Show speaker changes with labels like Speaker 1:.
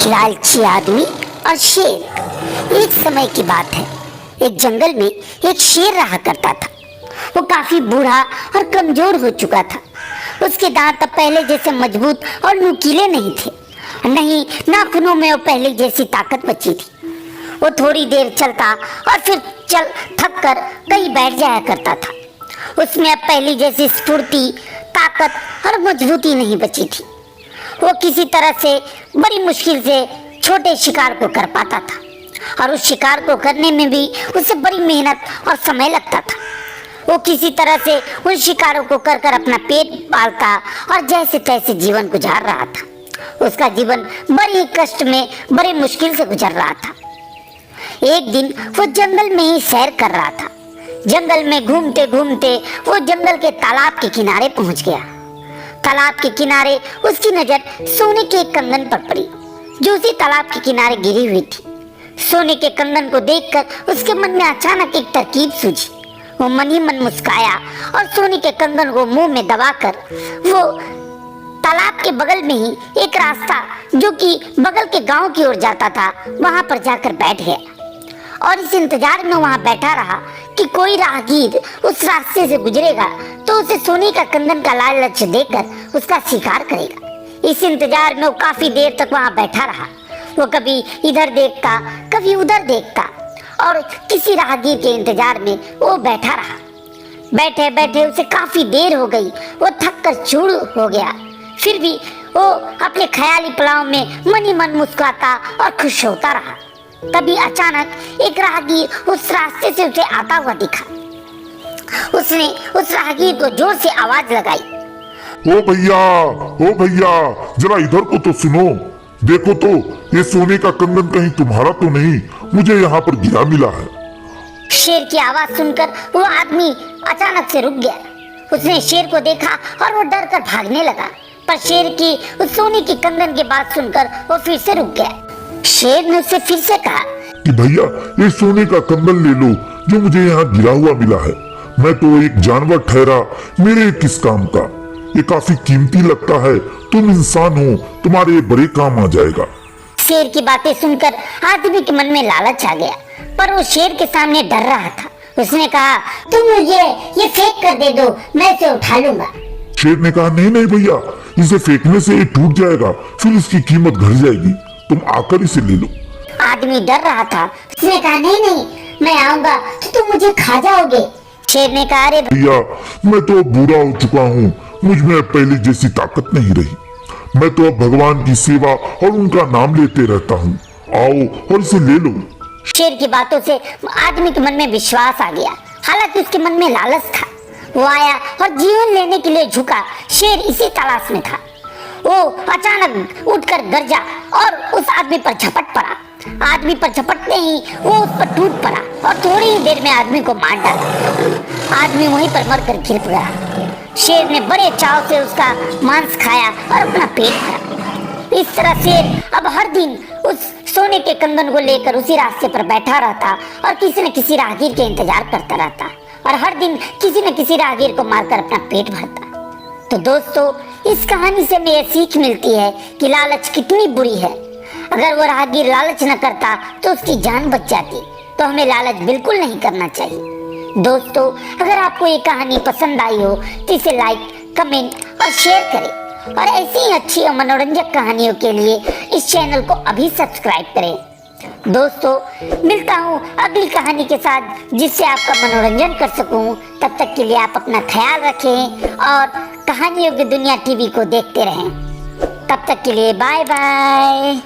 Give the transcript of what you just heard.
Speaker 1: लालची आदमी और शेर। एक समय की बात है, एक जंगल में एक शेर रहा करता था। वो काफी बूढ़ा और कमजोर हो चुका था। उसके दांत अब पहले जैसे मजबूत और नुकीले नहीं थे, नहीं नाखूनों में वो पहले जैसी ताकत बची थी। वो थोड़ी देर चलता और फिर चल थक कर कहीं बैठ जाया करता था। उसमें अब पहली जैसी स्फूर्ति, ताकत और मजबूती नहीं बची थी। वो किसी तरह से बड़ी मुश्किल से छोटे शिकार को कर पाता था, और उस शिकार को करने में भी उसे बड़ी मेहनत और समय लगता था। वो किसी तरह से उन शिकारों को कर कर अपना पेट पालता और जैसे तैसे जीवन गुजार रहा था। उसका जीवन बड़ी ही कष्ट में, बड़ी मुश्किल से गुजर रहा था। एक दिन वो जंगल में ही सैर कर रहा था। जंगल में घूमते घूमते वो जंगल के तालाब के किनारे पहुंच गया। तालाब के किनारे उसकी नजर सोने के एक कंगन पर पड़ी, जो उसी तालाब के किनारे गिरी हुई थी। सोने के कंगन को देखकर उसके मन में अचानक एक तरकीब सूझी। वो मन ही मन मुस्काया और सोने के कंगन को मुंह में दबाकर वो तालाब के बगल में ही एक रास्ता, जो कि बगल के गांव की ओर जाता था, वहां पर जाकर बैठ गया और इस इंतजार में वहां बैठा रहा कि कोई राहगीर उस रास्ते से गुजरेगा तो उसे सोने का कंगन का लालच देकर उसका शिकार करेगा। इस इंतजार में वो काफी देर तक वहां बैठा रहा। वो कभी इधर देखता, कभी उधर देखता और किसी राहगीर के इंतजार में वो बैठा रहा। बैठे बैठे उसे काफी देर हो गई। वो थक कर चूर हो गया, फिर भी वो अपने ख्याली पलाव में मन ही मन मुस्कुराता और खुश होता रहा। तभी अचानक एक राहगीर उस रास्ते से उसे आता हुआ दिखा। उसने उस राहगीर को जोर से आवाज लगाई,
Speaker 2: ओ भैया, जरा इधर को तो सुनो। देखो तो, ये सोने का कंगन कहीं तुम्हारा तो नहीं, मुझे यहाँ पर गिरा मिला है।
Speaker 1: शेर की आवाज सुनकर वो आदमी अचानक से रुक गया। उसने शेर को देखा और वो डर कर भागने लगा, पर शेर की उस सोने की कंगन की बात सुनकर वो फिर से रुक गया। शेर ने उससे फिर से कहा
Speaker 2: कि भैया, ये सोने का कंगन ले लो जो मुझे यहाँ गिरा हुआ मिला है। मैं तो एक जानवर ठहरा, मेरे किस काम का? ये काफी कीमती लगता है। तुम इंसान हो, तुम्हारे बड़े काम आ जाएगा।
Speaker 1: शेर की बातें सुनकर आदमी के मन में लालच आ गया, पर वो शेर के सामने डर रहा था। उसने कहा, तुम मुझे ये फेंक कर दे दो, मैं इसे उठा लूंगा।
Speaker 2: शेर ने कहा, नहीं नहीं भैया, इसे फेंकने से ये टूट जाएगा, फिर इसकी कीमत घट जाएगी। तुम आकर इसे ले लो।
Speaker 1: आदमी डर रहा था। उसने कहा, नहीं नहीं, मैं आऊंगा तो तुम मुझे खा जाओगे। शेर ने कहा, अरे
Speaker 2: भैया, मैं तो बूढ़ा हो चुका हूँ, मुझ में पहले जैसी ताकत नहीं रही। मैं तो अब भगवान की सेवा और उनका नाम लेते रहता हूँ। आओ और इसे ले लो।
Speaker 1: शेर की बातों से आदमी के मन में विश्वास आ गया। हालांकि उसके मन में लालच था। वो आया और जीवन लेने के लिए झुका। शेर इसी तलाश में था। वो अचानक उठकर गरजा और उस आदमी पर झपट पड़ा। आदमी पर झपटते ही वो उस पर टूट पड़ा और थोड़ी ही देर में आदमी को मार डाला। आदमी वहीं पर मरकर गिर पड़ा। शेर ने बड़े चाव से उसका मांस खाया और अपना पेट भरा। इस तरह शेर अब हर दिन उस सोने के कंगन को लेकर उसी रास्ते पर बैठा रहता और किसी न किसी राहगीर के इंतजार करता रहता, और हर दिन किसी न किसी राहगीर को मारकर अपना पेट भरता। तो दोस्तों, इस कहानी से हमें यह सीख मिलती है कि लालच कितनी बुरी है। अगर वो राहगीर लालच न करता तो उसकी जान बच जाती। तो हमें लालच बिल्कुल नहीं करना चाहिए। दोस्तों, अगर आपको ये कहानी पसंद आई हो तो इसे लाइक, कमेंट और शेयर करें, और ऐसी ही अच्छी और मनोरंजक कहानियों के लिए इस चैनल को अभी सब्सक्राइब करें। दोस्तों, मिलता हूँ अगली कहानी के साथ, जिससे आपका मनोरंजन कर सकूं। तब तक के लिए आप अपना ख्याल रखें और कहानियों की दुनिया टीवी को देखते रहें। तब तक के लिए बाय बाय।